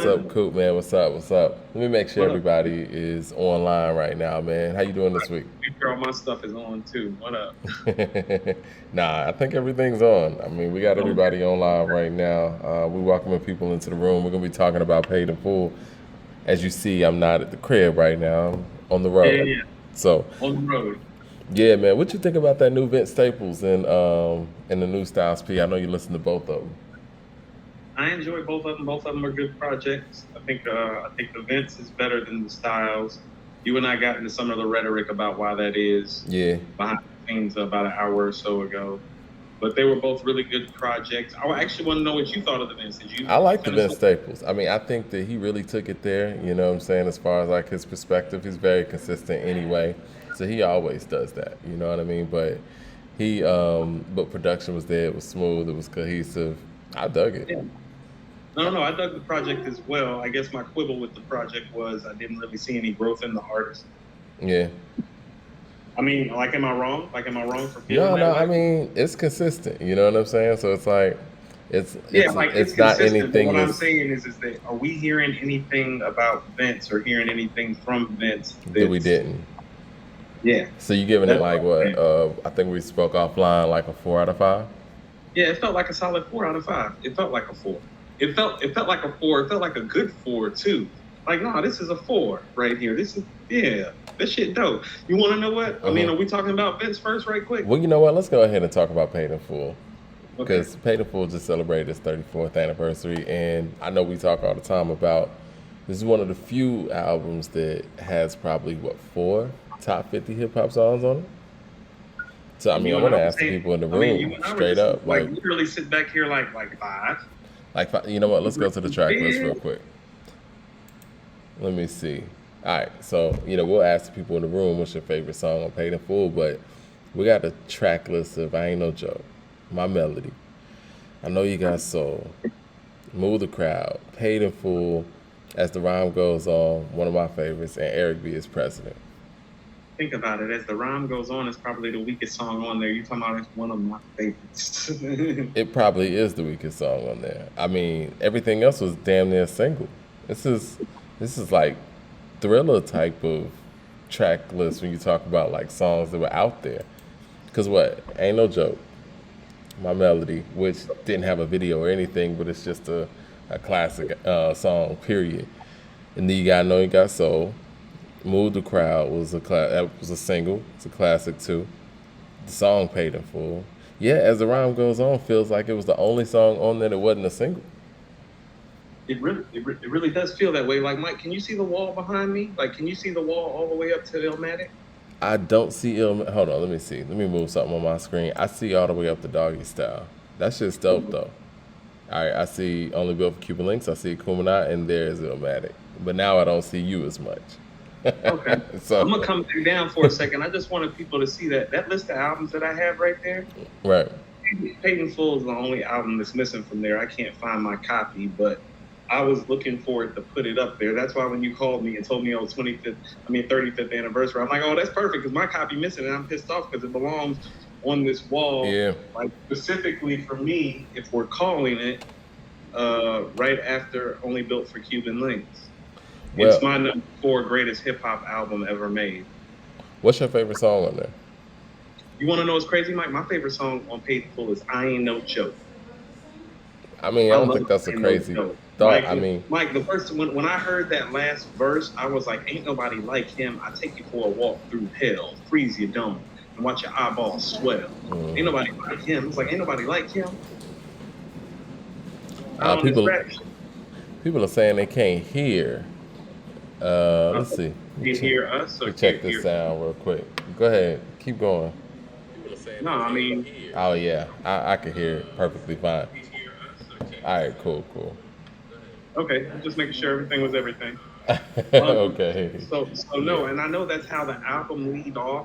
What's up, on? Coop, man? What's up? What's up? Let me make sure What up? everybody is online right now, man. How you doing this week? Make sure all my stuff is on too. What up? Nah, I think everything's on. I mean, we got Okay. everybody on live right now. We're welcoming people into the room. We're gonna be talking about paid in full. As you see, I'm not at the crib right now. I'm on the Yeah, road. yeah, yeah. So, On the road. yeah, man. What you think about that new Vince Staples and the new Styles P? I know you listen to both of them. I enjoy both of them. Both of them are good projects. I think the Vince is better than the Styles. You and I got into some of the rhetoric about why that is Yeah, behind the scenes about an hour or so ago. But they were both really good projects. I actually want to know what you thought of the Vince. Did you I like the finish? Vince Staples. I mean, I think that he really took it there. You know what I'm saying? As far as like his perspective, he's very consistent anyway. So he always does that. You know what I mean? But production was there. It was smooth. It was cohesive. I dug it. Yeah. No, no, I dug the project as well. I guess my quibble with the project was I didn't really see any growth in the artist. Yeah. I mean, like, am I wrong? Like, am I wrong for feeling No, that no. I way? mean, it's consistent. You know what I'm saying? So it's like, it's Yeah, it's like it's it's not consistent. But anything what I'm that's saying is that are we hearing anything about Vince or hearing anything from Vince that we that's didn't. yeah, So you giving it that's like what I'm what? saying. I think we spoke offline, like a 4 out of 5. Yeah, it felt like a solid 4 out of 5. It felt like a four. It felt like a four. It felt like a good four too. Like, no, this is a four right here. This is yeah, this shit dope. You want to know what? I mean, Hmm. are we talking about Vince first, right quick? Well, you know what? Let's go ahead and talk about Paid in Full. Okay. Because Paid in Full just celebrated its 34th anniversary, and I know we talk all the time about this is one of the few albums that has probably what 4 top 50 hip hop songs on it. So I And mean, I you and want I to were ask the saying, people in the I mean, you room and I were straight just up, like literally sit back here like five. you know what? Let's go to the track list Yeah. real quick. Let me see. All right, so we'll ask the people in the room what's your favorite song on Paid in Full, but we got a track list of I Ain't No Joke, My Melody, I Know You Got Soul, Move the Crowd, Paid in Full, As the Rhyme Goes On, one of my favorites, and Eric B is President. Think about it. As the rhyme goes on, it's probably the weakest song on there. You talking about it's one of my favorites. It probably is the weakest song on there. I mean, everything else was damn near single. This is this is like thriller type of track list when you talk about like songs that were out there. Cause what? Ain't no joke. My melody, which didn't have a video or anything, but it's just a classic song. Period. And then you got Know You Got Soul. Move the Crowd was that was a single. It's a classic too. The song Paid in Full. Yeah, as the rhyme goes on, feels like it was the only song on there that wasn't a single. It really does feel that way. Like, Mike, can you see the wall behind me? Like, can you see the wall all the way up to Illmatic? I don't see Hold on, let me see. Let me move something on my screen. I see all the way up to Doggy Style. That shit's dope though. All right, I see Only Built for Cuban Links. I see Kumina, and there's Illmatic. But now I don't see you as much. Okay. I'm gonna So, come back down for a second. I just wanted people to see that list of albums that I have right there. right. Paid in Full is the only album that's missing from there. I can't find my copy, but I was looking for it to put it up there. That's why when you called me and told me it was 25th, 35th anniversary, I'm like, oh, that's perfect because my copy missing, and I'm pissed off because it belongs on this wall, Yeah. like specifically for me, if we're calling it right after Only Built for Cuban Links. It's Well, my number four greatest hip hop album ever made. what's your favorite song on there? You want to know what's crazy, Mike? My favorite song on Paid in Full is I Ain't No Joke. I mean, I I don't love think that's a Ain't No crazy Joke. thought. I mean, Mike, the first when I heard that last verse, I was like, "Ain't nobody like him." I take you for a walk through hell, freeze your dome, and watch your eyeballs swell. Ain't mm, nobody like him. It's like ain't nobody like him out on this people rap shit. people are saying they can't hear. Let's see. Can hear us Let or me check can't this hear? sound real quick. Go ahead. Keep going. No, I mean, Oh yeah, I can hear it perfectly fine. All right, cool, cool. okay. I'm just making sure everything was everything. Okay. So Yeah. no, and I know that's how the album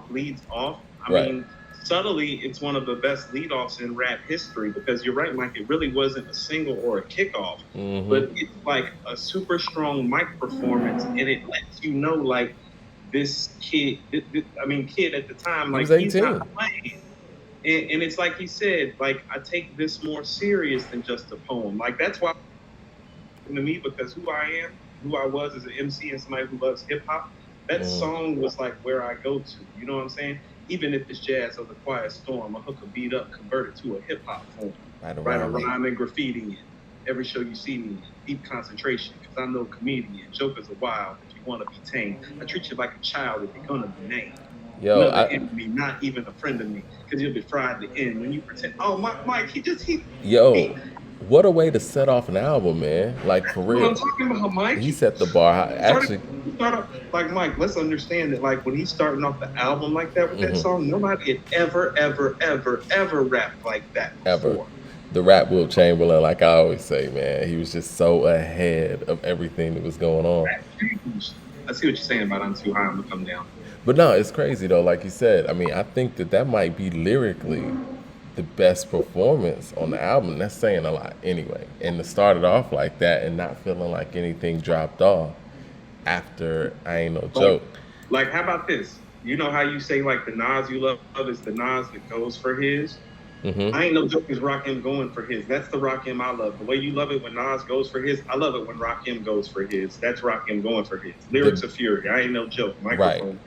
leads off. I Right. mean, subtly, it's one of the best lead offs in rap history because you're right, Mike. It really wasn't a single or a kickoff, Mm-hmm. but it's like a super strong mic performance, and it lets you know, like this kid. I mean, kid at the time, He like was he's not 18. playing. And it's like he said, like I take this more serious than just a poem. Like that's why to me because who I am, who I was as an MC and somebody who loves hip hop, that Mm, song was like where I go to. You know what I'm saying? Even if it's jazz or the quiet storm, I hook a beat up, convert it to a hip hop form, right write a around me. rhyme and graffiti in. Every show you see me in, deep concentration, because I know comedian, jokers are wild if you want to be tame. I treat you like a child if you're gonna be named. Yo, Another I enemy, not even a friend of me, because you'll be fried to end when you pretend. Oh, Mike, yo, he. what a way to set off an album, man. Like for What I'm real. talking about, Mike. He set the bar high. Started Actually, start off like Mike. Let's understand that like when he's starting off the album like that with that mhm, song, nobody had ever rapped like that ever. before. The rap Will Chamberlain, like I always say, man, he was just so ahead of everything that was going on. I see what you're saying about I'm too high, I'm gonna come down. But no, it's crazy though. Like you said, I mean, I think that that might be lyrically the best performance on the album. That's saying a lot anyway. And to start it off like that and not feeling like anything dropped off after I Ain't No Like, Joke. how about this? You know how you say like the Nas you love is the Nas that goes for his. Hmm. I ain't no joke is Rakim going for his. That's the Rakim I love. The way you love it when Nas goes for his, I love it when Rakim goes for his. That's Rakim going for his. The Lyrics of fury. I ain't no joke. right. Microphone.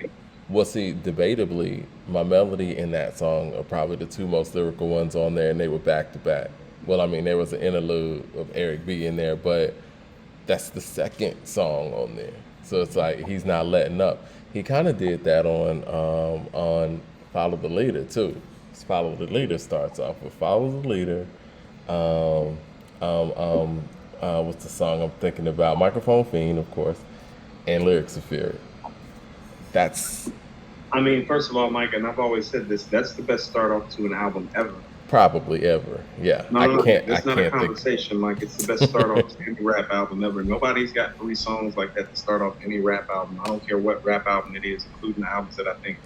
Well, see, debatably, my melody and that song are probably the two most lyrical ones on there, and they were back to back. Well, I mean, there was an interlude of Eric B in there, but that's the second song on there. So it's like he's not letting up. He kind of did that on Follow the Leader too. Follow the Leader starts off with Follow the Leader. Um, what's the song I'm thinking about? Microphone Fiend, of course, and Lyrics of Fury. That's I mean, first of all, Mike, and I've always said this, that's the best start off to an album ever. probably ever. Yeah, No, I no, no. can't. I It's not a can't think. conversation, Mike. It's the best start off to any rap album ever. Nobody's got 3 songs like that to start off any rap album. I don't care what rap album it is, including the albums that I think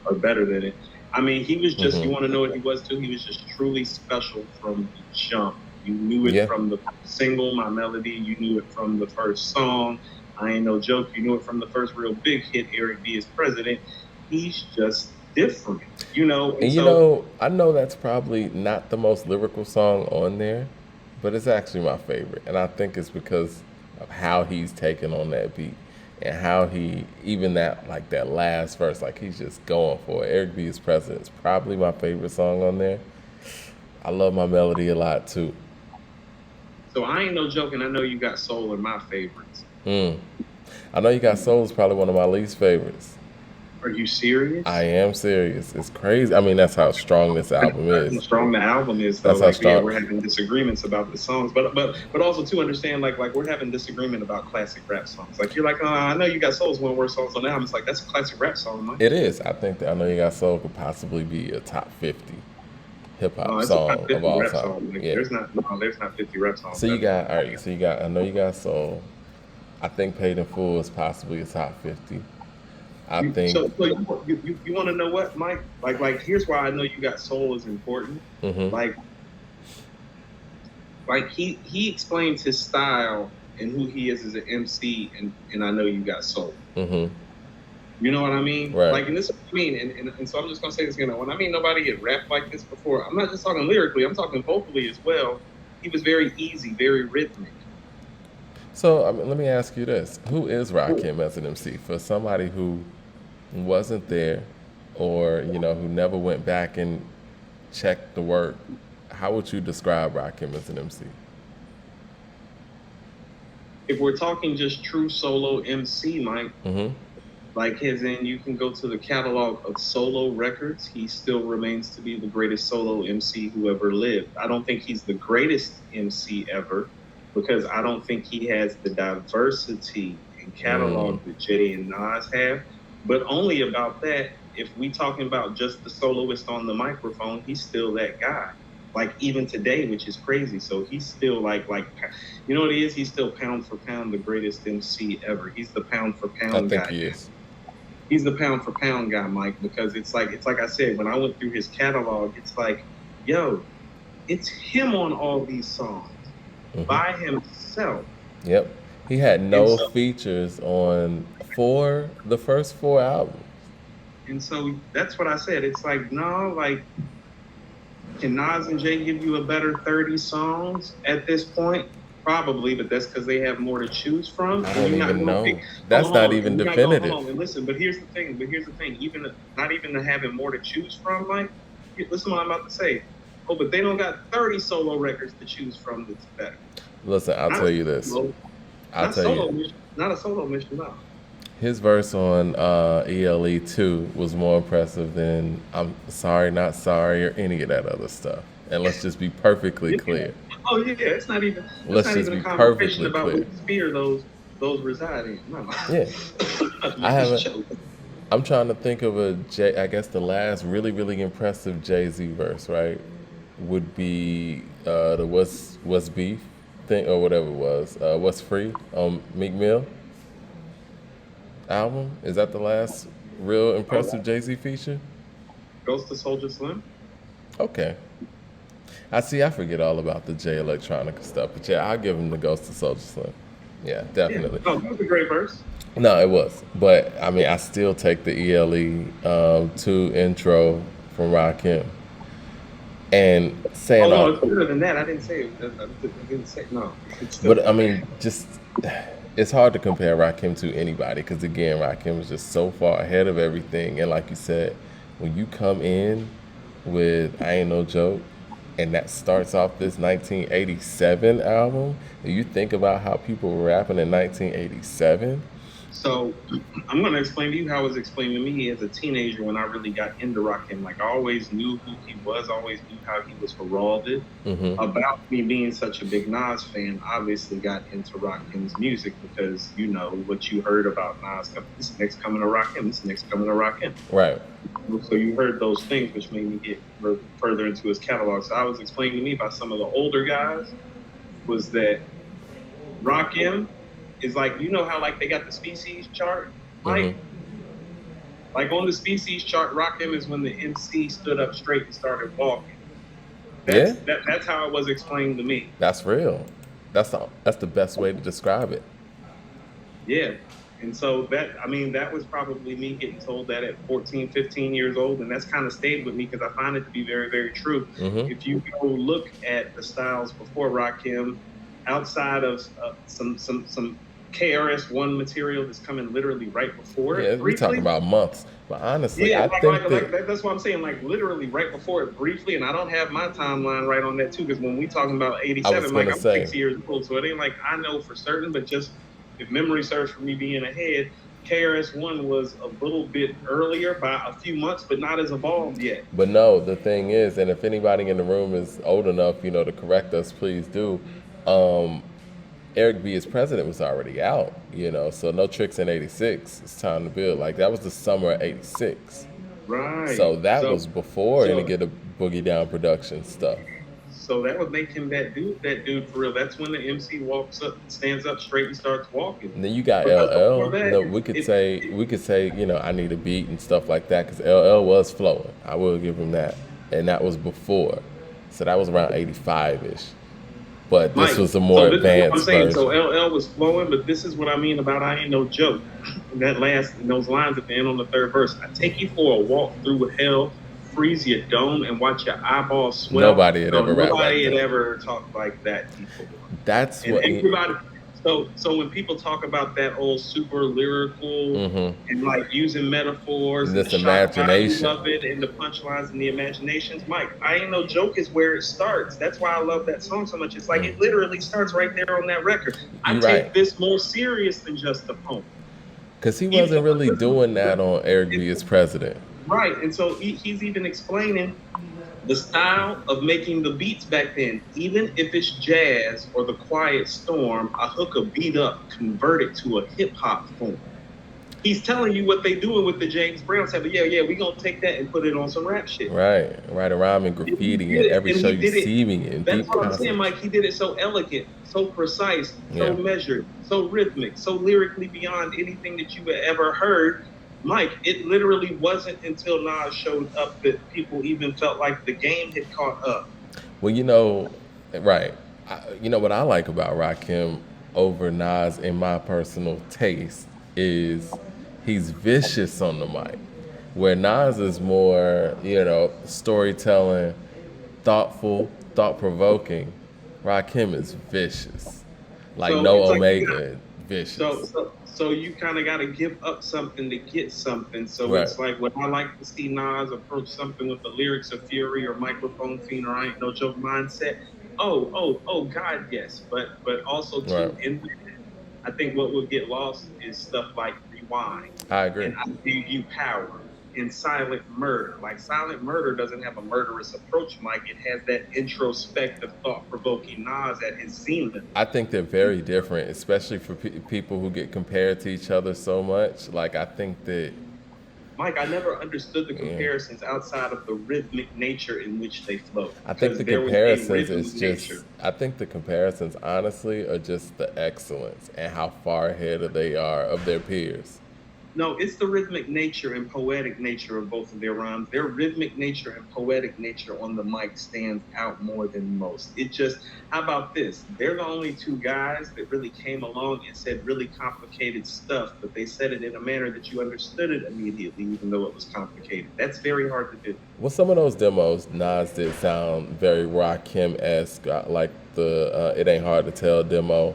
are better than it. I mean, he was just, you Hmm. want to know what he was too? He was just truly special from the jump. You knew it Yeah, from the single, My Melody. You knew it from the first song, I Ain't No Joke. You knew it from the first real big hit, Eric B. is President. He's just different, and and so I know that's probably not the most lyrical song on there, but it's actually my favorite, and I think it's because of how he's taken on that beat and how he even that like that last verse, like he's just going for it. Eric B. is President is probably my favorite song on there. I love my melody a lot too. I Ain't No Joke, and I know you got Soul in my favorites. Mm. I know you got Soul is probably one of my least favorites. Are you serious? I am serious. It's crazy. I mean, that's how strong this album How is. strong the album is, though. That's how Like, yeah, strong. we're having disagreements about the songs, but also to understand, like we're having disagreement about classic rap songs. Like you're like, I know you got Soul's one of the worst songs on the album. It's like that's a classic rap song, man. It is. I think that I know you got Soul could possibly be a top 50 hip No, hop it's a top song of 50 all rap time. song. Like, Yeah. there's not 50 rap songs So you better than got all that. right. So you got. I know you got Soul. I think Paid in Full is possibly a top 50. I think. So you want to know what, Mike? Like here's why I know you got Soul is important. Hmm. Like he explains his style and who he is as an MC, and I know you got Soul. Hmm. You know what I mean? Right. Like, and this is what I mean, and so I'm just gonna say this again. When I mean nobody had rapped like this before, I'm not just talking lyrically. I'm talking vocally as well. He was very easy, very rhythmic. So I mean, let me ask you this: who is Rakim as an MC for somebody who wasn't there, or who never went back and checked the work? How would you describe Rakim as an MC? If we're talking just true solo MC, Mike, Hmm. like his in, you can go to the catalog of solo records. He still remains to be the greatest solo MC who ever lived. I don't think he's the greatest MC ever because I don't think he has the diversity and Mm. catalog that Jay and Nas have. But only about that, if we talking about just the soloist on the microphone, he's still that guy. Like even today, which is crazy. So he's still like you know what he is? He's still pound for pound the greatest MC ever. He's the pound for I pound think guy. he is. He's the pound for pound guy, Mike, because it's like I said, when I went through his catalog, it's like, yo, it's him on all these songs Hmm. by himself. Yep. He had And no so features on the first four albums. that's what I said. It's like, no, like can Nas and Jay give you a better 30 songs at this point? Probably, but that's because they have more to choose from, I and don't you're not even going to know. pick. Hold That's on, not hold on, even and you're not going. Hold definitive. on, and listen. But here's the thing. Even not even having more to choose from, like, listen, what I'm about to say. Oh, but they don't got 30 solo records to choose from that's better. Listen, I'll Not a tell you this. solo, I'll tell you. not a solo mission. No. His verse on ELE 2 was more impressive than I'm sorry, not sorry, or any of that other stuff. And let's just be perfectly Yeah. clear. Oh yeah, it's not even. It's Let's not just even a be conversation perfectly about clear. which sphere those reside in. No. Yeah. I I'm just haven't. joking. I'm trying to think of a J. I guess the last really, really impressive Jay Z verse, right, would be the What's Beef thing or whatever it was. What's Free on Meek Mill album. Is that the last real Oh, impressive Jay Z feature? Ghost of Soldier Slim. Okay. I see. I forget all about the J Electronica stuff, but yeah, I'll give him the Ghost of Soldier Slim. Yeah, Yeah. definitely. Oh, that was a great verse. No, it was, but I mean, I still take the ELE 2 intro from Rakim and Oh saying no, all. it's better than that. I didn't say it. I didn't say no. It's still But I mean, just it's hard to compare Rakim to anybody because again, Rakim was just so far ahead of everything. And like you said, when you come in with "I Ain't No Joke," and that starts off this 1987 album, and you think about how people were rapping in 1987. so. I'm gonna explain to you how it was explained to me as a teenager when I really got into Rakim. Like I always knew who he was. Always knew how he was heralded. Mm-hmm. About me being such a big Nas fan, obviously got into Rakim's music because you know what you heard about Nas. This next coming to Rakim. This next coming to Rakim. Right. So you heard those things, which made me get further into his catalog. So I was explained to me by some of the older guys was that Rakim is like, you know how like they got the species chart, like Mm-hmm. like on the species chart, Rakim is when the MC stood up straight and started walking. Yeah, That's how it was explained to me. that's real. That's the best way to describe it. Yeah. And so that was probably me getting told that at 14, 15 years old. And that's kind of stayed with me because I find it to be very, very true. Mm-hmm. If you go look at the styles before Rakim, outside of some KRS-One material that's coming literally right before Yeah, it, we talking briefly. about months, but honestly, Yeah, I think that's what I'm saying. Like literally right before it, briefly, and I don't have my timeline right on that too, because when we talking about I was '87, like gonna I'm say 6 years old, so it ain't like I know for certain, but just if memory serves for me being ahead, KRS-One was a little bit earlier by a few months, but not as evolved yet. But no, the thing is, and if anybody in the room is old enough, to correct us, please do. Um, Eric B. as president was already out, so no tricks in '86. It's time to build. Like that was the summer of '86. Right. So that So was before any so get a boogie down production stuff. so that would make him that dude for real. That's when the MC walks up, stands up straight, and starts walking. And then you got Because before LL. that, No, we could say, I need a beat and stuff like that because LL was flowing. I will give him that, and that was before, so that was around '85 ish. But this Mike, was a so more this is what I'm advanced saying. So version. LL was flowing, but this is what I mean about I ain't no joke. That last those lines at the end on the third verse. I take you for a walk through hell, freeze your dome, and watch your eyeballs swell. Nobody had No, ever rapped like nobody had that. ever talked like that before. That's And what. everybody, so when people talk about that old super lyrical Mm-hmm. and like using metaphors and the This shock value imagination. of it and the punchlines and the imaginations, Mike, I ain't no joke is where it starts. That's why I love that song so much. It's like it literally starts right there on that record. I You're take right, this more serious than just a poem. because he Even wasn't really doing that on Eric B. as president. right, and so he's even explaining the style of making the beats back then, even if it's jazz or the quiet storm, I hook a beat up, convert it to a hip hop form. He's telling you what they doing with the James Brown stuff. But yeah, we gonna take that and put it on some rap shit. Right, right around in And he graffiti did and it, every and show he you did it. see me in That's deep what I'm saying, concerts. Mike. He did it so elegant, so precise, so Yeah. measured, so rhythmic, so lyrically beyond anything that you had ever heard. Mike, it literally wasn't until Nas showed up that people even felt like the game had caught up. Well, right. What I like about Rakim over Nas in my personal taste is he's vicious on the mic, where Nas is more, storytelling, thoughtful, thought provoking. Rakim is vicious. like So no it's like you got Omega, so vicious. so so you kind of got to give up something to get something. So Right. it's like when I like to see Nas approach something with the lyrics of Fury or Microphone Fiend or I Ain't No Joke mindset. Oh, God, yes. But also Right. too in I think what will get lost is stuff like Rewind I agree. and I Give You Power and Silent Murder. Like Silent Murder doesn't have a murderous approach, Mike. It has that introspective, thought-provoking Nas at his zenith. I think they're very different, especially for people who get compared to each other so much. Like I think that, Mike, I never understood the yeah, comparisons outside of the rhythmic nature in which they flow I think because the there was a comparisons rhythmic is nature. just. I think the comparisons honestly are just the excellence and how far ahead they are of their peers. No, it's the rhythmic nature and poetic nature of both of their rhymes. Their rhythmic nature and poetic nature on the mic stands out more than most. It just, how about this? They're the only two guys that really came along and said really complicated stuff, but they said it in a manner that you understood it immediately, even though it was complicated. That's very hard to do. Well, some of those demos, Nas did sound very Rakim esque, like the "It Ain't Hard to Tell" demo.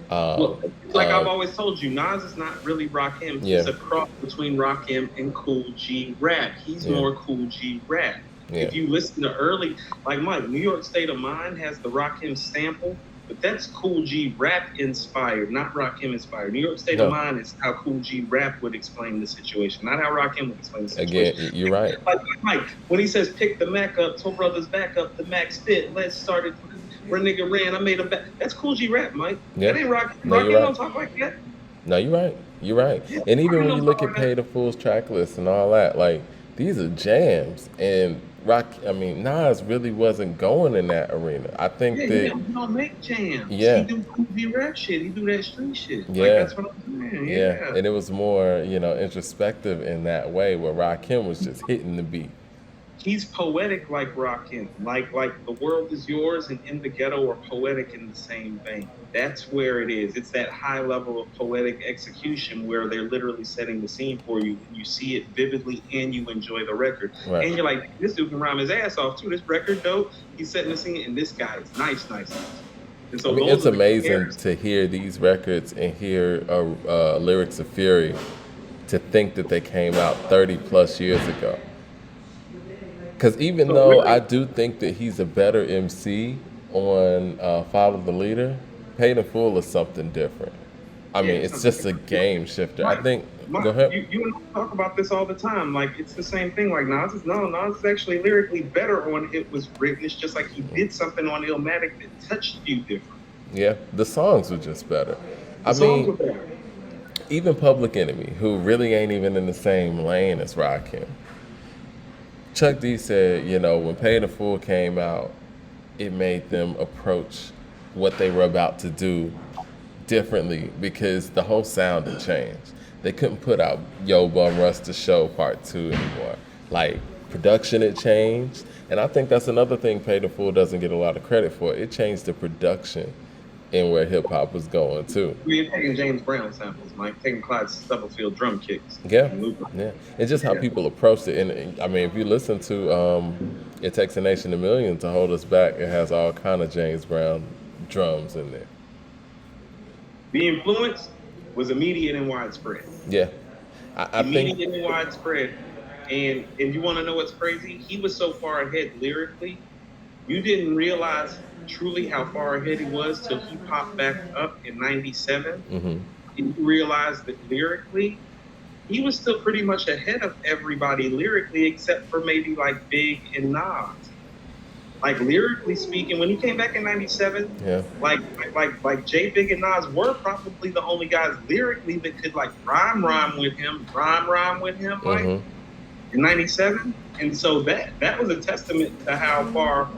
Well, Um, like I've uh, always told you, Nas is not really Rakim. yeah, He's a cross between Rakim and Cool G Rap. He's yeah, more Cool G Rap. yeah. If you listen to early, like Mike, New York State of Mind has the Rakim sample, but that's Cool G Rap inspired, not Rakim inspired. New York State of No, Mind is how Cool G Rap would explain the situation, not how Rakim would explain the again, situation. you're right. Like Mike, when he says pick the Mac up, Toe Brothers back up, the Mac spit, let's start it. Where nigga ran, I made him back. That's Cool G Rap, Mike. Yeah, That ain't Rakim. no, you're Rakim right. don't talk like that. No, you're right. You're right. Yeah, And even Rakim when you don't look talk at like that. Pay the Fool's track list and all that, like these are jams. And Nas really wasn't going in that arena. I think Yeah, that, he don't make jams. He yeah, do Cool G Rap shit. He do that street shit. Like yeah, that's what I'm saying. yeah. Yeah. And it was more, introspective in that way, where Rakim was just hitting the beat. He's poetic like Rakim. Like The World Is Yours and In the Ghetto are poetic in the same vein. That's where it is. It's that high level of poetic execution where they're literally setting the scene for you and you see it vividly and you enjoy the record. Right. And you're like, this dude can rhyme his ass off too. This record dope. He's setting the scene and this guy is nice, nice, nice. And I so mean, those it's are the amazing comparisons. to hear these records and hear lyrics of Fury, to think that they came out 30 plus years ago. Because even So though I really, do think that he's a better MC on Follow the Leader, Paid in Full is something different. I yeah, mean, it's it's something just a different. game shifter. I Mike, think. Go Mike, ahead. you and I talk about this all the time. Like it's the same thing. Like Nas is actually lyrically better on It Was Written. It's just like he did something on Illmatic that touched you different. Yeah, the songs were just better. The I songs mean, were better. even Public Enemy, who really ain't even in the same lane as Rakim. Chuck D said, when Paid in Full came out, it made them approach what they were about to do differently because the whole sound had changed. They couldn't put out Yo Bum Rush the Show Part 2 anymore. Like, production had changed. And I think that's another thing Paid in Full doesn't get a lot of credit for. It changed the production in where hip hop was going too. We're taking James Brown samples, Mike. Taking Clyde Stubblefield drum kicks. Yeah, And looping. yeah. It's just how Yeah. people approached it. And I mean, if you listen to It Takes a Nation of Millions to Hold Us Back, it has all kind of James Brown drums in there. The influence was immediate and widespread. Yeah. I think, Immediate and widespread. And you want to know what's crazy? He was so far ahead lyrically, you didn't realize truly how far ahead he was till he popped back up in '97. mhm. And you realize that lyrically, he was still pretty much ahead of everybody lyrically, except for maybe like Big and Nas. Like lyrically speaking, when he came back in '97, Yeah. like J Big and Nas were probably the only guys lyrically that could like rhyme with him, like Mhm. in '97. And so that was a testament to how far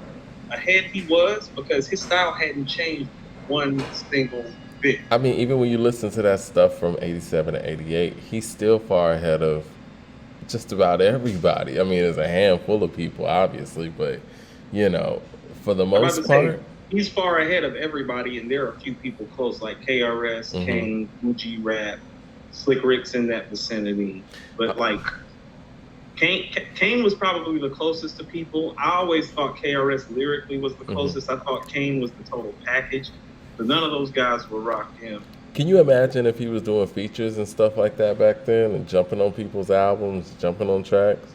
ahead he was because his style hadn't changed one single bit. I mean, even when you listen to that stuff from 87 to 88, he's still far ahead of just about everybody. I mean, there's a handful of people, obviously, but, for the I'm about to most say part, he's far ahead of everybody, and there are a few people close like KRS, mhm. Kane, Fuji Rap, Slick Rick's in that vicinity. But like Kane was probably the closest to people. I always thought KRS lyrically was the Mhm. closest. I thought Kane was the total package. But none of those guys were Rakim. Can you imagine if he was doing features and stuff like that back then and jumping on people's albums, jumping on tracks?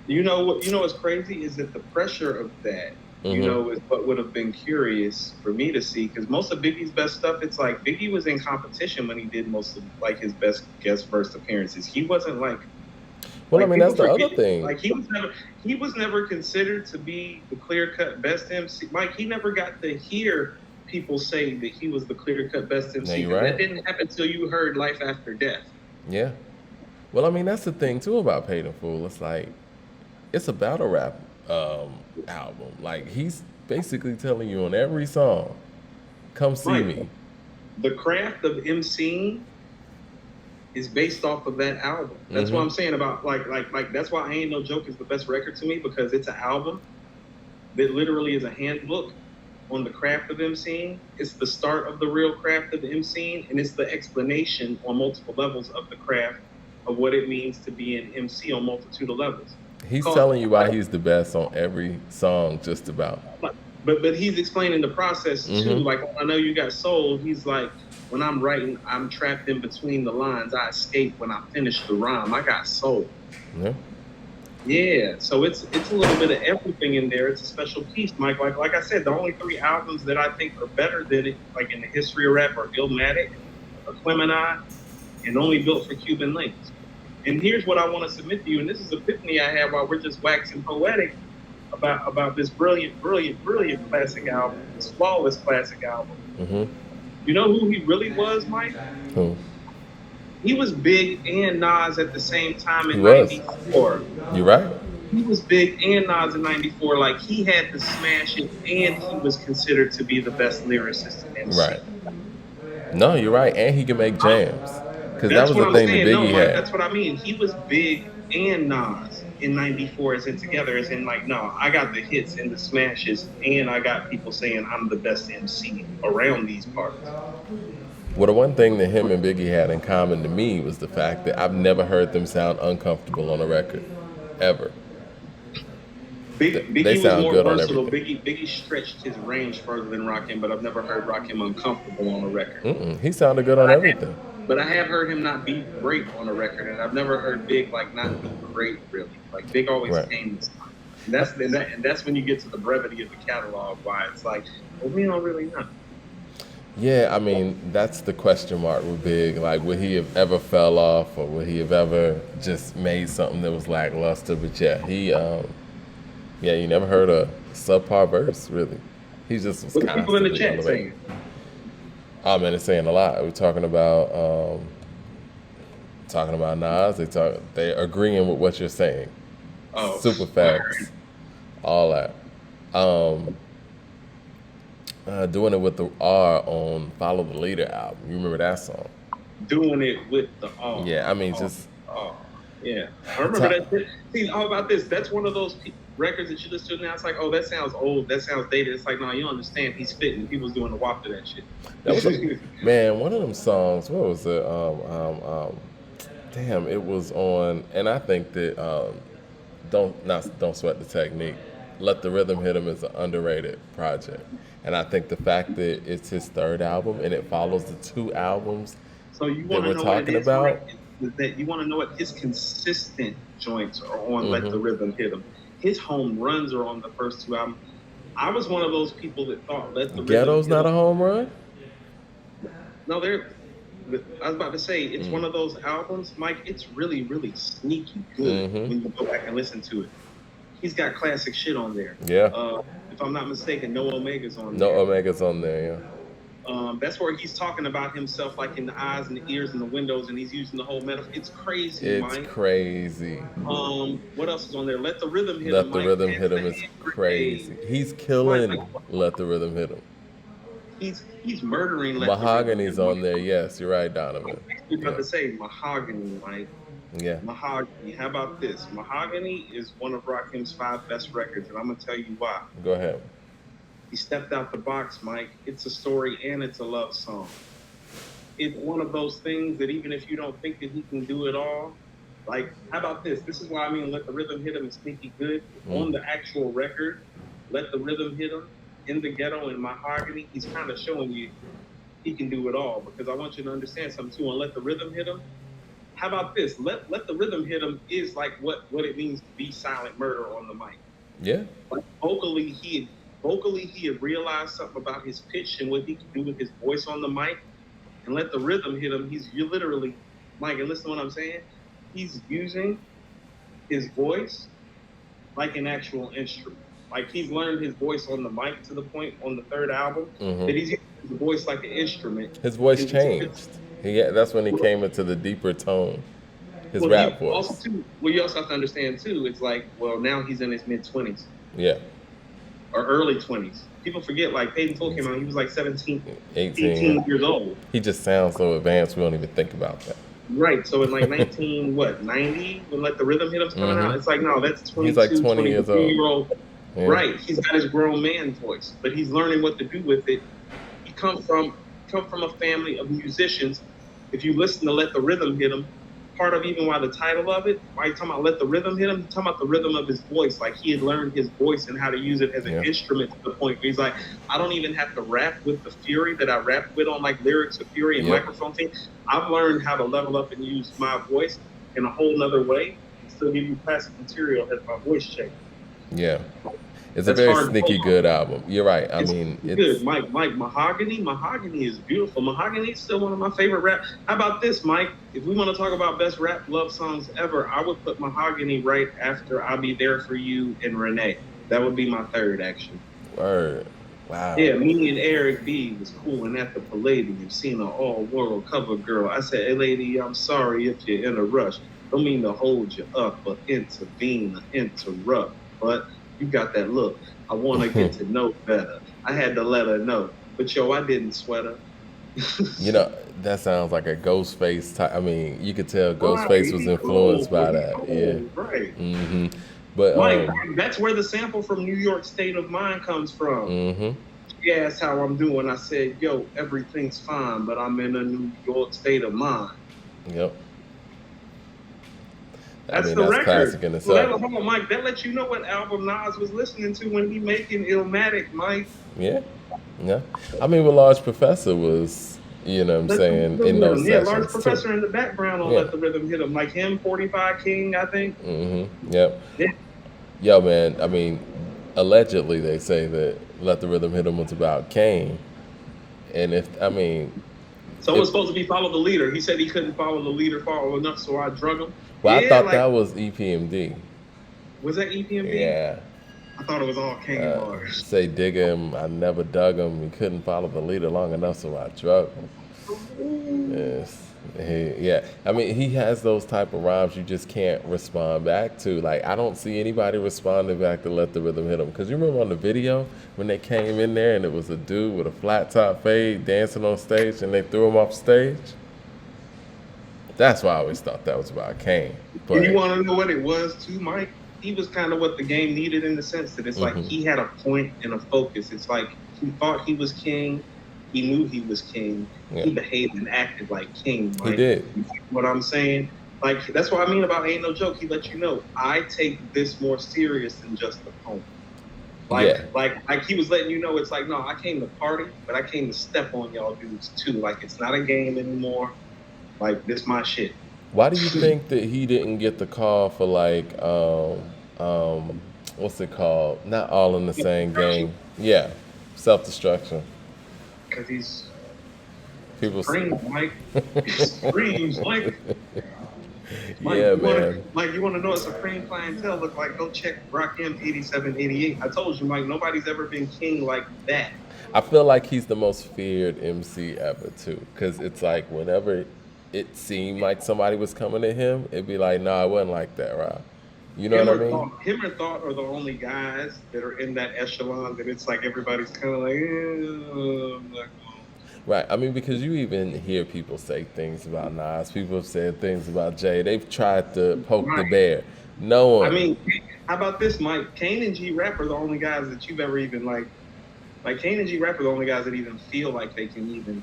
You know what? You know what's crazy is that the pressure of that, Mm-hmm. is what would have been curious for me to see. Because most of Biggie's best stuff, it's like Biggie was in competition when he did most of like his best guest verse appearances. He wasn't Well, I like mean, people that's the forget. other thing. Like he was never considered to be the clear cut best MC. Mike, he never got to hear people say that he was the clear cut best No, MC you're because that right. didn't happen until you heard Life After Death. Yeah. Well, I mean, that's the thing too about Paid in Full. It's like it's a battle rap um, album. Like he's basically telling you on every song, "Come see Mike, me." the craft of MCing is based off of that album. That's what Mm-hmm. I'm saying about like that's why Ain't No Joke is the best record to me because it's an album that literally is a handbook on the craft of MCing. It's the start of the real craft of MCing, and it's the explanation on multiple levels of the craft of what it means to be an MC on multitude of levels. He's Cause, telling you why he's the best on every song, just about. but he's explaining the process too. Mm-hmm. Like I know you got soul. He's like, when I'm writing, I'm trapped in between the lines. I escape when I finish the rhyme. I got soul. Yeah. Yeah, so it's a little bit of everything in there. It's a special piece, Mike. Like I said, the only three albums that I think are better than it, like in the history of rap, are Illmatic, Aquemini, and Only Built for Cuban Links. And here's what I want to submit to you, and this is epiphany I had while we're just waxing poetic about this brilliant, brilliant, brilliant classic album, this flawless classic album. Mm-hmm. You know who he really was, Mike? Who? He was Big and Nas at the same time He in was. '94. You're right. He was Big and Nas in '94. Like he had to smash it, and he was considered to be the best lyricist in MC. Right. No, you're right. And he can make jams. Because that That's was what the I'm thing that saying. No, Biggie Mike, had. that's what I mean. He was Big and Nas in '94, as in together, as in like, no, I got the hits and the smashes, and I got people saying I'm the best MC around these parts. Well, the one thing that him and Biggie had in common to me was the fact that I've never heard them sound uncomfortable on a record. Ever. They Biggie was sound more good on versatile. everything. Biggie stretched his range further than Rakim, but I've never heard Rakim uncomfortable on a record. Mm-mm. He sounded good But on I have, everything. but I have heard him not be great on a record, and I've never heard Big like not be great really. Like Big always Right. came to something. And that's when you get to the brevity of the catalog. Why it's like, well, we don't really know. Yeah, I mean, that's the question mark with Big. Like, would he have ever fell off, or would he have ever just made something that was lackluster? But yeah, you never heard a subpar verse, really. He just was What the people in the constantly chat elevating. saying? Oh man, it's saying a lot. We're talking about Nas. They agreeing with what you're saying. Oh, Super facts, all that. Um, Doing it with the R on "Follow the Leader" album. You remember that song? doing it with the Yeah, I mean, just oh, yeah. I remember top, that. See, how about this? That's one of those records that you listen to now. It's like, oh, that sounds old. That sounds dated. It's like, no, you don't understand. He's spitting. He was doing the wop to that shit. that was a man. One of them songs. What was it? Damn, it was on, and I think that don't sweat the technique. Let the Rhythm Hit Him is an underrated project, and I think the fact that it's his third album and it follows the two albums So you that want to we're know what it talking is, Mike? about. Is that you want to know what his consistent joints are on Let the Hmm. Rhythm Hit Him. His home runs are on the first two albums. I was one of those people that thought Let the Rhythm Ghetto's Hit not Him. a home run. No, I was about to say it's Mm. one of those albums, Mike. It's really, really sneaky good Hmm. when you go back and listen to it. He's got classic shit on there. Yeah, If I'm not mistaken, No Omega's on no there. Omega's on there. That's where he's talking about himself, like in the eyes and the ears and the windows, and he's using the whole metaphor. It's Yeah, crazy, it's Mike. crazy. What else is on there? Let the Rhythm Hit Him, Let the Mike. Rhythm That's Hit the Him is Hand crazy. Grenade. He's Mike, killing. Let the Rhythm Hit Him. he's murdering Let the Rhythm Hit Mahogany's Him. on there. Yes, you're right, Donovan. You're about Yeah, to say Mahogany, Mike. yeah. Mahogany. How about this? Mahogany is one of Rakim's 5 best records, and I'm gonna tell you why. Go ahead. He stepped out the box, Mike. It's a story and it's a love song. It's one of those things that even if you don't think that he can do it all, like, how about this? This is why I mean Let the Rhythm Hit Him is sneaky good. Mm. On the actual record, Let the Rhythm Hit Him in the ghetto in Mahogany, he's kind of showing you he can do it all. Because I want you to understand something too. And let the rhythm hit him. How about this? Let the rhythm hit him is like what it means to be silent murder on the mic. Yeah. Like vocally he had realized something about his pitch and what he could do with his voice on the mic, and let the rhythm hit him. You're literally, Mike, and listen to what I'm saying. He's using his voice like an actual instrument. Like he's learned his voice on the mic to the point on the third album that he's using his voice like an instrument. His voice And changed. That's when he came into the deeper tone. His well, rap also voice. too. Well, you also have to understand too. It's like, well, now he's in his mid-20s Yeah. or early 20s. People forget, like Peyton Tool came out, he was like 17, 18. 18 years old. He just sounds so advanced. We don't even think about that. Right. So in like 90, when Let the Rhythm Hit Him's coming out, it's like, no, that's 22, He's like 20 years old. year old. Yeah. Right. He's got his grown man voice, but he's learning what to do with it. He come from a family of musicians. If you listen to Let the Rhythm Hit Him, part of even why the title of it, why he's talking about let the rhythm hit him, he's talking about the rhythm of his voice. Like he had learned his voice and how to use it as an instrument to the point where he's like, I don't even have to rap with the fury that I rap with on like lyrics of fury and microphone thing. I've learned how to level up and use my voice in a whole nother way and still give you classic material as my voice changes. Yeah. It's a very sneaky good album. You're right. I mean, it's good. Mike, Mahogany is beautiful. Mahogany is still one of my favorite rap. How about this, Mike? If we want to talk about best rap love songs ever, I would put Mahogany right after I'll Be There For You and Renee. That would be my third, actually. Word. Wow. Yeah, me and Eric B was cooling at the Palladium, seeing an all-world cover girl. I said, hey, lady, I'm sorry if you're in a rush. Don't mean to hold you up or intervene or interrupt, but you got that look. I want to get to know better. I had to let her know. But, yo, I didn't sweat her. You know, that sounds like a Ghostface type. I mean, you could tell Ghostface was influenced by that. Yeah. Right. Mm-hmm. But Mike, that's where the sample from New York State of Mind comes from. Mm-hmm. She asked how I'm doing. I said, yo, everything's fine, but I'm in a New York state of mind. Yep. That's the record. Classic in itself. Hold on, Mike. That lets you know what album Nas was listening to when he making Illmatic, Mike. Yeah. Yeah. I mean, well, Large Professor was, you know what I'm saying, in those sessions. Yeah, Large Professor in the background on Let the Rhythm Hit Him. Like him, 45 King, I think. Mm-hmm. Yep. Yeah. Yo, man, I mean, allegedly they say that Let the Rhythm Hit Him was about Kane. And so it was supposed to be Follow the Leader. He said he couldn't follow the leader far enough, so I drug him. Well, I thought that was EPMD. Was that EPMD? Yeah. I thought it was all Kane bars. Say dig him, I never dug him. He couldn't follow the leader long enough, so I drug him. Yes. Yeah. I mean, he has those type of rhymes you just can't respond back to. Like, I don't see anybody responding back to Let the Rhythm Hit Him. Because you remember on the video when they came in there and it was a dude with a flat top fade dancing on stage and they threw him off stage? That's why I always thought that was about Kane. But and you want to know what it was too, Mike? He was kind of what the game needed in the sense that it's like he had a point and a focus. It's like he thought he was king. He knew he was king. Yeah. He behaved and acted like king. Mike. He did. You know what I'm saying? Like, that's what I mean about Ain't No Joke. He let you know, I take this more serious than just a poem. Like he was letting you know, it's like, no, I came to party, but I came to step on y'all dudes too. Like, it's not a game anymore. Like, this my shit. Why do you think that he didn't get the call for like, what's it called? Not All in the Same Game. Yeah, Self-Destruction. Because he's people screams, Mike. Screams, Mike. Yeah, man. Mike, you want to know what Supreme clientele look like? Go check Rakim 87, 88. I told you, Mike, nobody's ever been king like that. I feel like he's the most feared MC ever, too. Because it's like whenever it seemed like somebody was coming to him, it'd be like, nah, it wasn't like that, Rob. You know what I mean? Him and Thought are the only guys that are in that echelon that it's like everybody's kind of like, Right. I mean, because you even hear people say things about Nas. People have said things about Jay. They've tried to poke the bear. No one. I mean, how about this, Mike? Kane and G Rap are the only guys that you've ever even like Kane and G Rap are the only guys that even feel like they can even.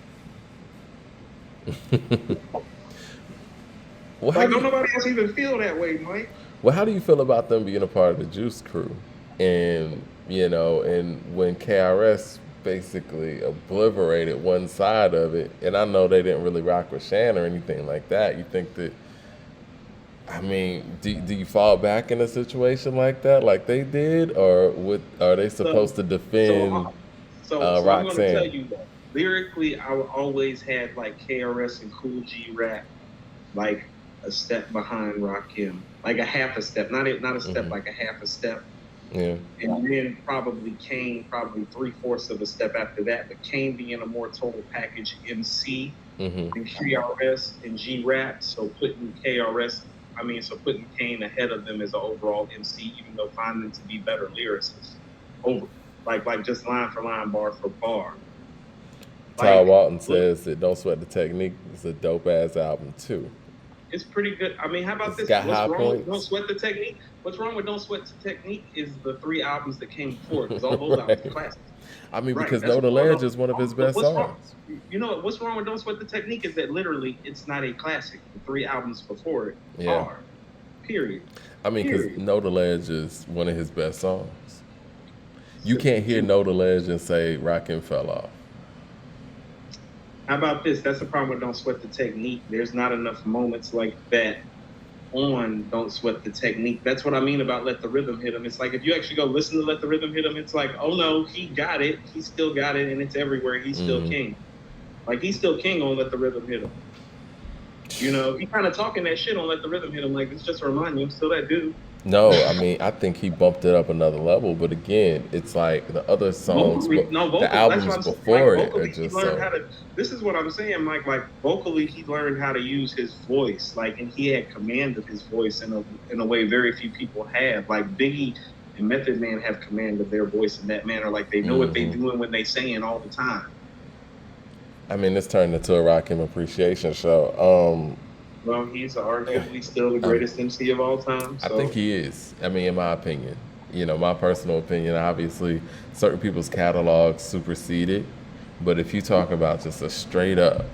Well, don't nobody else even feel that way, Mike? Well, how do you feel about them being a part of the Juice Crew? And, you know, and when KRS basically obliterated one side of it. And I know they didn't really rock with Shan or anything like that. You think that, I mean, do you fall back in a situation like that, like they did, or are they So, supposed to so, defend uh, so I'm going to tell Roxanne? you that lyrically, I always had like KRS and Cool G rap like a step behind Rakim, like a half a step, not a step, Hmm. like a half a step. Yeah. And then probably Kane, probably three-fourths of a step after that. But Kane being a more total package MC Hmm. than KRS and G Rap, so putting putting Kane ahead of them as an overall MC, even though finding them to be better lyricists, over like just line for line, bar for bar. Tal Like, Walton look, says that "Don't Sweat the Technique" is a dope ass album too. it's pretty good. I mean, how about It's this? got What's high wrong with Don't points. Sweat the Technique? What's wrong with Don't Sweat the Technique is the three albums that came before it, because all those albums are Right. classics. I mean, Right. because That's "Know what's the going Ledge" on. is one of his But best what's wrong? songs. You know what's wrong with Don't Sweat the Technique is that literally it's not a classic. The three albums before it Yeah. are. Period. I mean, because Period. "Know the Ledge" is one of his best songs. You So, can't hear "Know the Ledge" and say Rakim fell off. how about this? That's the problem with Don't Sweat the Technique. There's not enough moments like that on Don't Sweat the Technique. That's what I mean about Let the Rhythm Hit Him. It's like if you actually go listen to Let the Rhythm Hit Him, it's like, oh no, he got it. He still got it, and it's everywhere. He's still Hmm. king. Like he's still king on Let the Rhythm Hit Him. You know, he kind of talking that shit on Let the Rhythm Hit Him. Like it's just a reminder, I'm still that dude. No, I mean, I think he bumped it up another level. But again, it's like the other songs, Vocally, no the vocal. That's what albums I'm saying. Like before it are vocally, he just learned so. how to. This is what I'm saying, Mike. Like vocally, he learned how to use his voice. Like, and he had command of his voice in a way very few people have. Like Biggie and Method Man have command of their voice in that manner. Like they know what they Hmm. doing when they saying all the time. I mean, it's turned into a Rakim appreciation show. Well, he's arguably still the Um, greatest MC of all time. I think So he is. I mean, in my opinion, my personal opinion, obviously, certain people's catalogs supersede it. But if you talk about just a straight up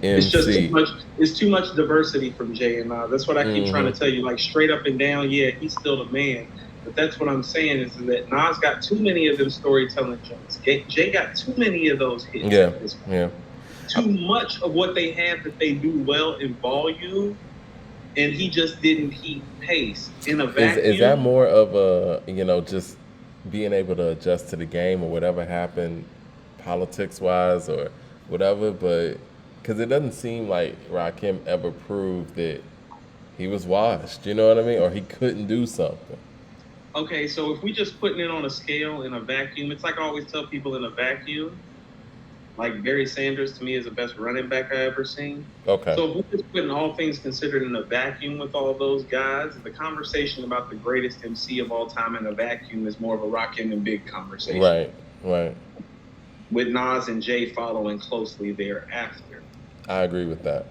it's just too MC, much. It's too much diversity from Jay and Nas. That's what I keep trying hmm to tell you. Like straight up and down, yeah, he's still the man. But that's what I'm saying is that Nas got too many of them storytelling joints. Jay got too many of those hits yeah, at this point. yeah. Too much of what they have that they do well in volume, and he just didn't keep pace in a Is that vacuum. more of a just being able to adjust to the game or whatever happened, politics wise or whatever? But because it doesn't seem like Rakim ever proved that he was washed. You know what I mean? Or he couldn't do something. Okay, so if we just putting it on a scale in a vacuum, it's like I always tell people in a vacuum. Like Barry Sanders to me is the best running back I ever seen. Okay. So if we're just putting all things considered in a vacuum with all those guys, the conversation about the greatest MC of all time in a vacuum is more of a Rakim and Big conversation, Right. Right. with Nas and Jay following closely thereafter. I agree with that.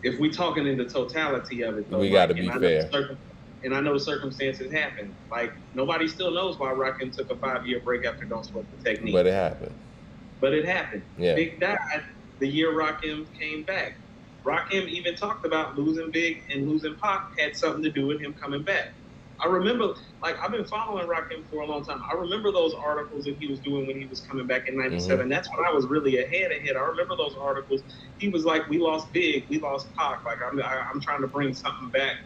If we talking in the totality of it though, We got to Mike, be fair. and I know circumstances happen. Like nobody still knows why Rakim took a 5-year break after Don't Sweat the Technique. But it happened. But it happened. Yeah. Big died the year Rakim came back. Rakim even talked about losing Big and losing Pac had something to do with him coming back. I remember, like, I've been following Rakim for a long time. I remember those articles that he was doing when he was coming back in '97. Hmm. That's when I was really ahead. I remember those articles. He was like, "We lost Big, we lost Pac. Like, I'm trying to bring something back,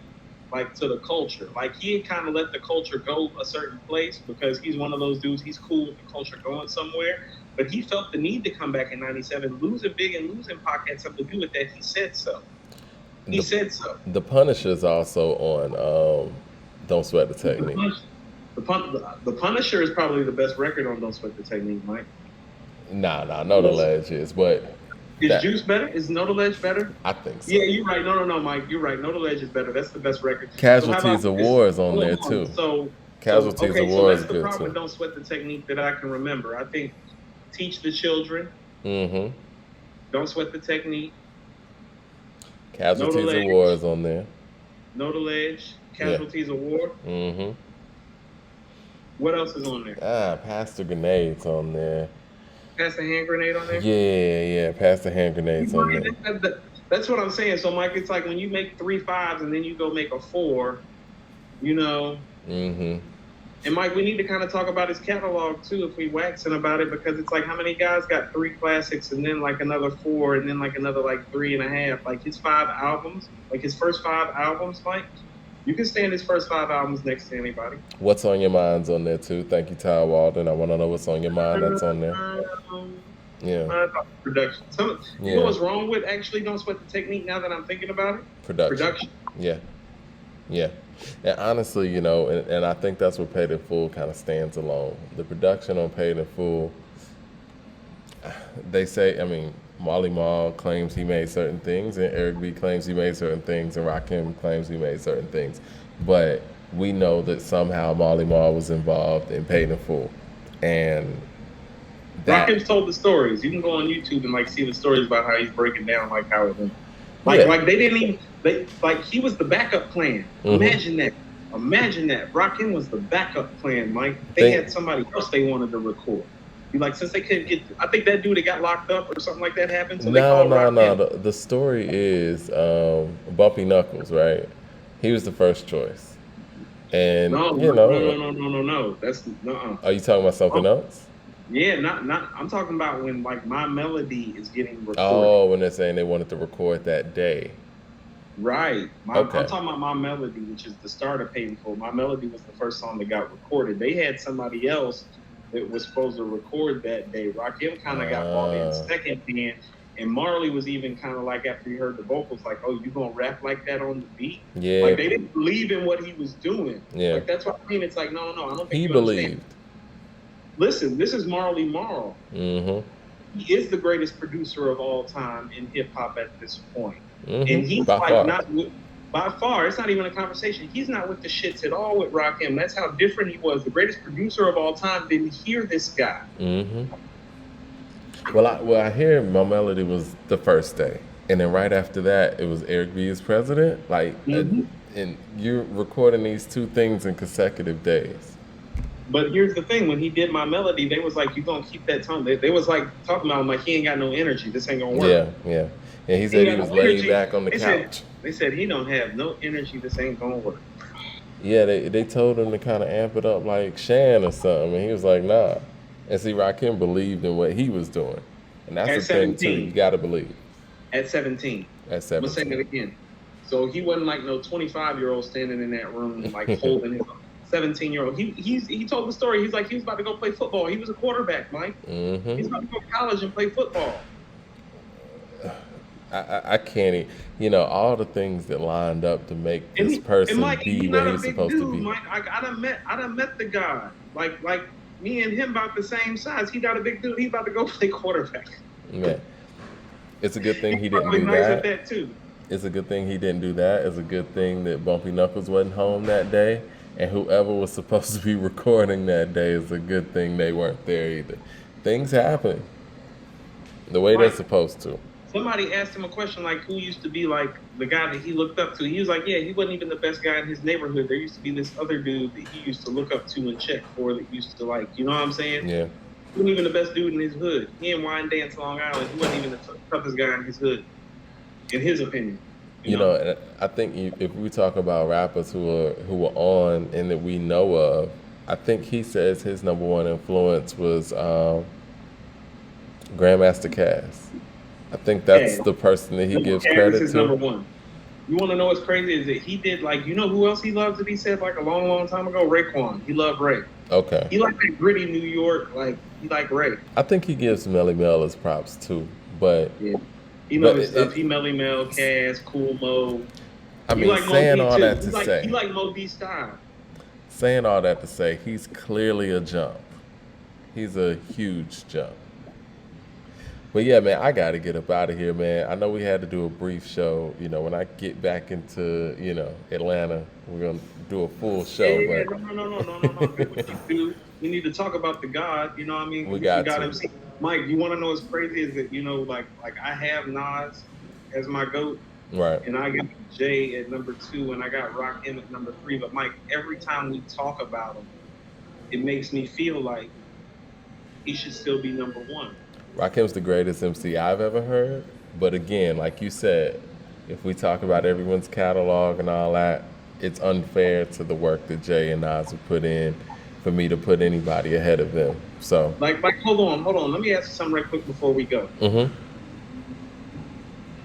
like to the culture." Like he had kind of let the culture go a certain place because he's one of those dudes. He's cool with the culture going somewhere, but he felt the need to come back in '97. Losing Big and losing Pac had something to do with that. He said so. He The said so. the Punisher's also on Don't Sweat the The, Technique. Punish, the Punisher is probably the best record on Don't Sweat the Technique, Mike. Nah, Know the Ledge is, but Is that Juice better? Is Know the Ledge better? I think Yeah, so. you're right. No, Mike. You're right. Know the Ledge is better. That's the best record. So how Casualties about of this? War is on Hold there on. too. So Casualties of okay. So War is that's the good problem too. with Don't Sweat the Technique that I can remember. I think Teach the Children, Hmm. Don't Sweat the Technique, Know the Casualties of War Ledge, is on there. Know the Ledge, Yeah. Casualties of War. Hmm. What else is on there? Pass the grenades on there. Pass the hand grenade on there. Yeah. Pass the hand grenades on there. That's what I'm saying. So, Mike, it's like when you make 3 5s and then you go make a 4, you know, Hmm. And Mike, we need to kind of talk about his catalog too, if we waxing about it, because it's like how many guys got 3 classics and then like another 4 and then like another like 3.5. Like his 5 albums, like his first 5 albums, Mike. You can stand his first 5 albums next to anybody. What's on your mind's on there too? Thank you, Ty Walden. I want to know what's on your mind that's on there. Yeah. Production. You know what's wrong with actually Don't Sweat the Technique now that I'm thinking about it? Production. Yeah. Yeah. And honestly, you know, and I think that's where Paid in Full kind of stands alone. The production on Paid in Full, they say, I mean, Marley Marl claims he made certain things, and Eric B claims he made certain things, and Rakim claims he made certain things. But we know that somehow Marley Marl was involved in Paid in Full. And Rakim's told the stories. You can go on YouTube and like see the stories about how he's breaking down like how it went. Like they didn't even he was the backup plan. Imagine that. Rakim was the backup plan, Mike. They had somebody else they wanted to record. Since they couldn't get, I think that dude that got locked up or something like that happened. So no. The story is Bumpy Knuckles, right? He was the first choice, and no. That's no. Are you talking about something else? Yeah, not. I'm talking about when like My Melody is getting recorded. Oh, when they're saying they wanted to record that day. Right. I'm talking about My Melody, which is the start of Paid in Full. My Melody was the first song that got recorded. They had somebody else that was supposed to record that day. Rakim kind of got bought in second hand, and Marley was even kind of like, after he heard the vocals, like, oh, you gonna rap like that on the beat? Yeah. Like, they didn't believe in what he was doing. Yeah. Like, that's what I mean. It's like, no, I don't think he you believed. Understand. Listen, this is Marley Marl. He is the greatest producer of all time in hip-hop at this point. And he's by far, it's not even a conversation. He's not with the shits at all with Rakim. That's how different he was. The greatest producer of all time didn't hear this guy. Well, I hear My Melody was the first day, and then right after that, it was Eric B as president. Like, and you're recording these two things in consecutive days. But here's the thing: when he did My Melody, they was like, "You gonna keep that tone?" They was like talking about him like he ain't got no energy. This ain't gonna work. Yeah. And he said he was laid back on the couch. They said he don't have no energy. This ain't gonna work. Yeah, they told him to kind of amp it up like Shan or something, and he was like, nah. And see, Rakim believed in what he was doing, and that's the thing too. You gotta believe. At 17. At 17. I'm gonna say that again. So he wasn't like no 25-year-old standing in that room like holding his 17-year-old. He told the story. He's like he was about to go play football. He was a quarterback, Mike. He's about to go to college and play football. I can't, all the things that lined up to make this person Mike, be what he was supposed to be. Mike, I done met the guy. Like me and him about the same size. He not a big dude. He about to go play quarterback. Man, it's a good thing he didn't do nice at that too. It's a good thing he didn't do that. It's a good thing that Bumpy Knuckles wasn't home that day, and whoever was supposed to be recording that day is a good thing they weren't there either. Things happen the way they're supposed to. Somebody asked him a question like, who used to be like the guy that he looked up to? He was like, yeah, he wasn't even the best guy in his neighborhood. There used to be this other dude that he used to look up to and check for that used to like, you know what I'm saying? Yeah. He wasn't even the best dude in his hood. He in Wine Dance, Long Island. He wasn't even the toughest guy in his hood, in his opinion. You know, I think if we talk about rappers who were on and that we know of, I think he says his number one influence was Grandmaster Cass. I think that's the person that he gives credit to. Number one. You want to know what's crazy is that he did like, you know who else he loves that he said like a long, long time ago? Raekwon. He loved Ray. Okay. He liked that gritty New York, like he liked Ray. I think he gives Melly Mel his props too, but yeah. He knows his stuff. He Melly Mel, Cass, Cool Mo. I mean, saying all that to say. He like Mo B style. Saying all that to say, he's clearly a jump. He's a huge jump. But yeah, man, I got to get up out of here, man. I know we had to do a brief show. When I get back into, Atlanta, we're going to do a full show. Yeah, no. We need to talk about the God. You know what I mean? We got to. MC. Mike, you want to know what's crazy is that, like I have Nas as my GOAT. Right. And I got Jay at number 2, and I got Rakim at number 3. But Mike, every time we talk about him, it makes me feel like he should still be number 1. Rakim's the greatest MC I've ever heard. But again, like you said, if we talk about everyone's catalog and all that, it's unfair to the work that Jay and Nas have put in for me to put anybody ahead of them. So, Like, hold on. Let me ask you something right quick before we go. mm-hmm.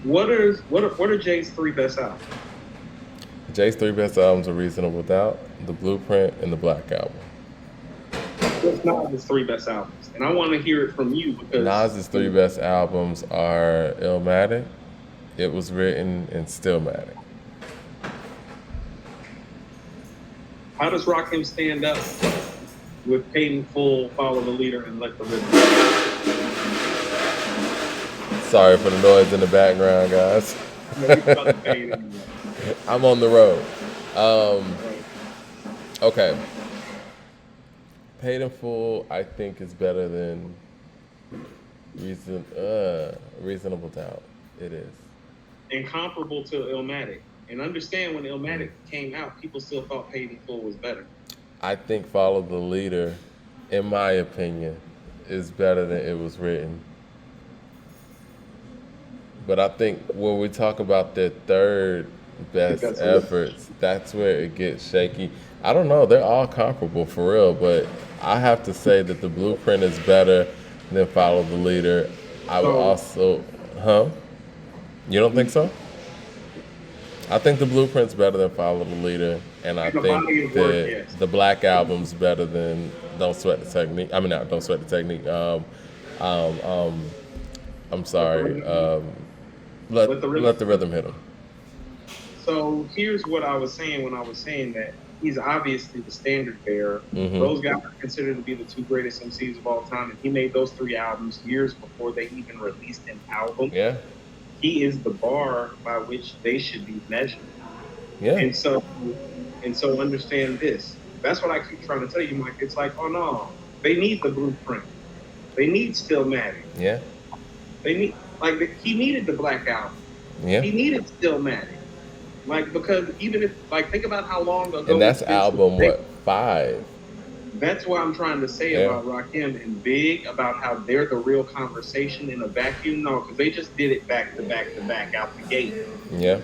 What are Jay's three best albums? Jay's three best albums are Reasonable Doubt, The Blueprint, and The Black Album. What's Nas' three best albums? And I want to hear it from you because Nas's three best albums are Illmatic, It Was Written, and Stillmatic. how does Rakim stand up with Paid in Full, Follow the Leader, and Let the Rhythm? Sorry for the noise in the background, guys. No, we about to fade anyway. I'm on the road. Right. Okay. Paid in Full, I think, is better than Reasonable Doubt. It is. Incomparable to Illmatic. And understand when Illmatic came out, people still thought Paid in Full was better. I think Follow the Leader, in my opinion, is better than It Was Written. But I think when we talk about their third best That's efforts, that's where it gets shaky. I don't know. They're all comparable for real, but I have to say that The Blueprint is better than Follow the Leader. I would also, You don't think so? I think The Blueprint's better than Follow the Leader, and I The think body of that work, yes. the Black Album's better than Don't Sweat the Technique. I mean, not Don't Sweat the Technique. I'm sorry. Let the rhythm hit him. So here's what I was saying when I was saying that he's obviously the standard bearer. Mhm. Those guys are considered to be the two greatest MCs of all time, and he made those three albums years before they even released an album. Yeah, He is the bar by which they should be measured. yeah. And so understand this. That's what I keep trying to tell you, Mike. It's like, oh no, they need the Blueprint. They need Stillmatic. Yeah, They need he needed the Black Album. yeah. He needed Stillmatic. Like, because even if, like, think about how long ago. And that's it's been album, since- what, 5? That's what I'm trying to say Yeah. about Rakim and Big, about how they're the real conversation in a vacuum. No, because they just did it back to back to back out the gate. Yeah,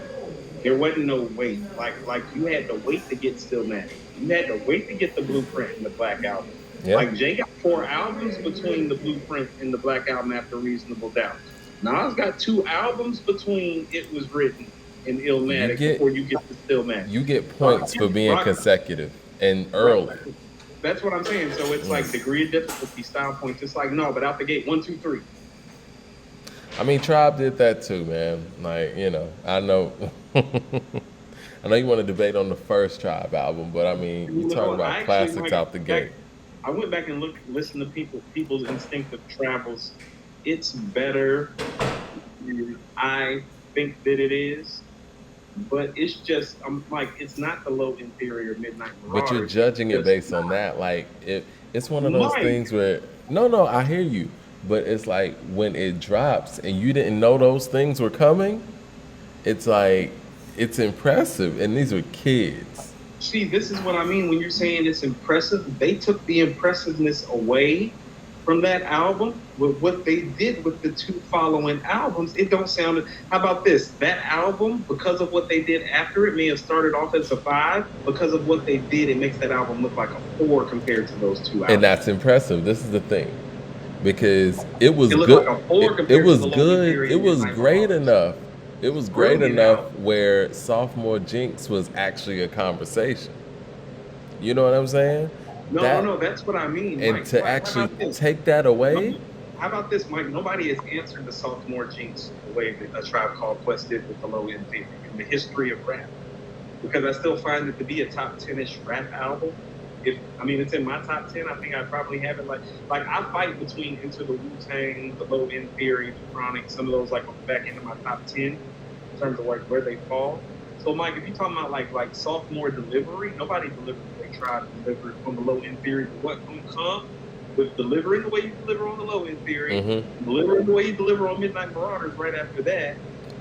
There wasn't no wait. Like you had to wait to get Stillmatic. You had to wait to get the Blueprint and the Black Album. yeah. Like, Jay got 4 albums between the Blueprint and the Black Album after Reasonable Doubt. Nas got 2 albums between It Was Written and Illmatic before you get to Stillmatic. You get points for being consecutive and early. That's what I'm saying. So it's like degree of difficulty, style points. It's like, no, but out the gate, 1, 2, 3. I mean, Tribe did that too, man. Like, I know. I know you want to debate on the first Tribe album, but I mean, you talk about classics out the gate. I went back and listened to people's instinctive travels. It's better than I think that it is, but it's just, I'm like, it's not the Low Inferior Midnight Marauders. But you're judging it based on that. Like, it's one of those things where, no, I hear you, but it's like when it drops and you didn't know those things were coming, it's like, it's impressive. And these were kids. See, this is what I mean when you're saying it's impressive. They took the impressiveness away from that album with what they did with the 2 following albums. It don't sound. How about this? That album, because of what they did after it, may have started off as a 5. Because of what they did, it makes that album look like a 4 compared to those 2 albums. And that's impressive. This is the thing, because it was good. Like a 4 it was good. It was great enough. It was great enough where Sophomore Jinx was actually a conversation. You know what I'm saying? No, that's what I mean. And Mike, to actually take that away. How about this, Mike? Nobody has answered the Sophomore Jinx the way that A Tribe Called Quest did with the Low Inferior in the history of rap. Because I still find it to be a top 10-ish rap album. It's in my top 10. I think I probably have it like I fight between Into the Wu-Tang, the Low Inferior, the Chronic, some of those like on the back end of my top 10 in terms of like where they fall. So Mike, if you're talking about like sophomore delivery, nobody delivered the way Tribe delivered on the Low Inferior. What gonna come with delivering the way you deliver on the Low Inferior, delivering the way you deliver on Midnight Marauders right after that,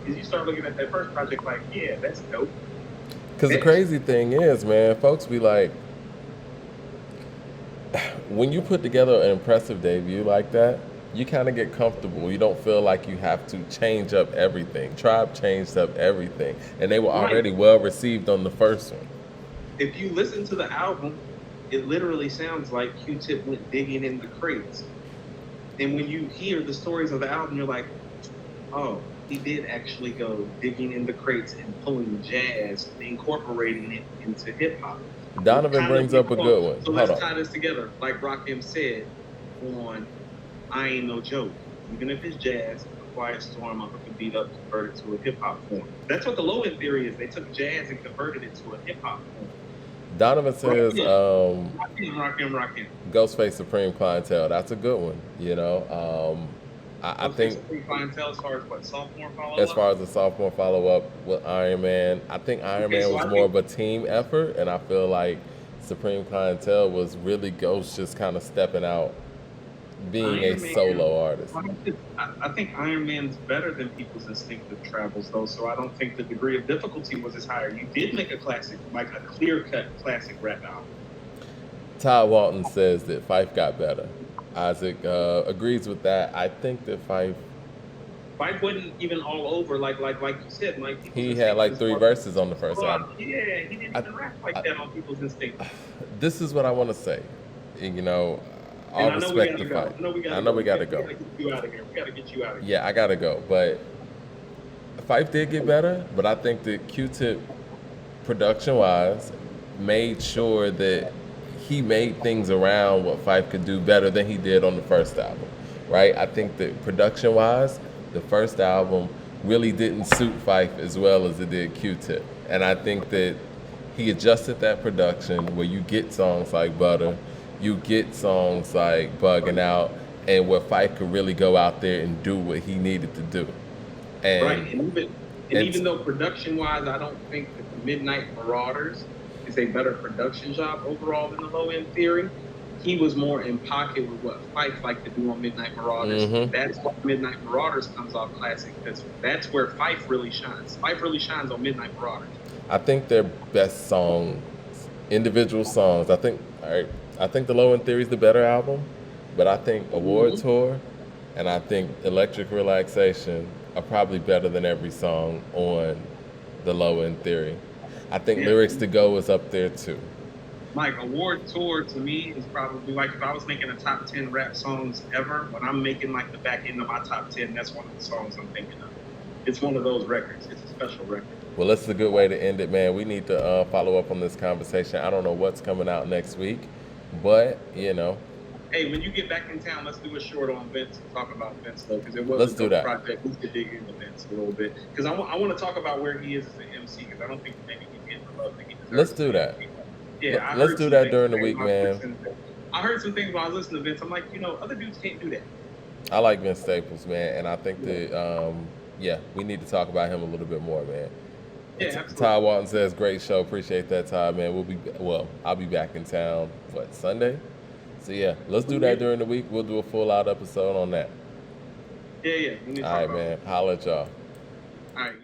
is you start looking at that first project like, yeah, that's dope. Because the crazy thing is, man, folks be like, when you put together an impressive debut like that, you kind of get comfortable. You don't feel like you have to change up everything. Tribe changed up everything, and they were already well received on the first one. If you listen to the album it literally sounds like Q-Tip went digging in the crates. And when you hear the stories of the album, you're like, oh, he did actually go digging in the crates and pulling jazz and incorporating it into hip hop. Donovan brings up a good one. So Hold let's on. tie this together. Like Rakim said on I Ain't No Joke. Even if it's jazz, a quiet storm, I'll hook a beat up, convert it to a hip hop form. That's what the low end theory is. They took jazz and converted it to a hip hop form. Donovan says, Rakim. Ghostface Supreme Clientele. That's a good one. You know, I think Supreme Clientele as far as what, sophomore follow up? as far as the sophomore follow up with Iron Man, I think Iron Man was more of a team effort, and I feel like Supreme Clientele was really Ghost just kind of stepping out, being a solo artist. I think Iron Man's better than People's Instinctive Travels, though, so I don't think the degree of difficulty was as higher. You did make a classic, like a clear-cut classic rap album. Todd Walton says that Fife got better. Isaac agrees with that. I think that Fife wasn't even all over, like you said, Mike. He had like 3 verses on the first album. Yeah, he didn't even rap like that on People's Instinct. This is what I want to say. You know, all respect to Fife. I know we gotta go. We gotta get you out of here. We gotta get you out of here. Yeah, I gotta go. But Fife did get better, but I think that Q-Tip, production-wise, made sure that he made things around what Fife could do better than he did on the first album, right? I think that production-wise, the first album really didn't suit Fife as well as it did Q-Tip. And I think that he adjusted that production where you get songs like Butter, you get songs like Bugging Out, and where Fife could really go out there and do what he needed to do. And, right, and even though production-wise, I don't think that the Midnight Marauders is a better production job overall than the Low End Theory, he was more in pocket with what Fife liked to do on Midnight Marauders. Mm-hmm. That's why Midnight Marauders comes off classic, because that's where Fife really shines. Fife really shines on Midnight Marauders. I think their best songs, individual songs, I think the Low End Theory is the better album, but I think Award Tour and I think Electric Relaxation are probably better than every song on the Low End Theory. I think Lyrics to Go is up there too. Mike, Award Tour to me is probably like if I was making a top 10 rap songs ever, when I'm making like the back end of my top 10, that's one of the songs I'm thinking of. It's one of those records. It's a special record. Well, this is a good way to end it, man. We need to follow up on this conversation. I don't know what's coming out next week, but, you know. Hey, when you get back in town, let's do a short on Vince and talk about Vince, though, because it was a project. We could dig into Vince a little bit. Because I want to talk about where he is as an MC, because I don't think maybe he's getting the love that he deserves. Let's do that. Yeah, let's do that during the week, man. I heard some things while I was listening to Vince. I'm like, other dudes can't do that. I like Vince Staples, man, and I think that, we need to talk about him a little bit more, man. Yeah, absolutely. Todd Walton says, great show. Appreciate that, Todd, man. I'll be back in town, Sunday? So, yeah, let's do that during the week. We'll do a full-out episode on that. Yeah. All right, man. Holla at y'all. All right.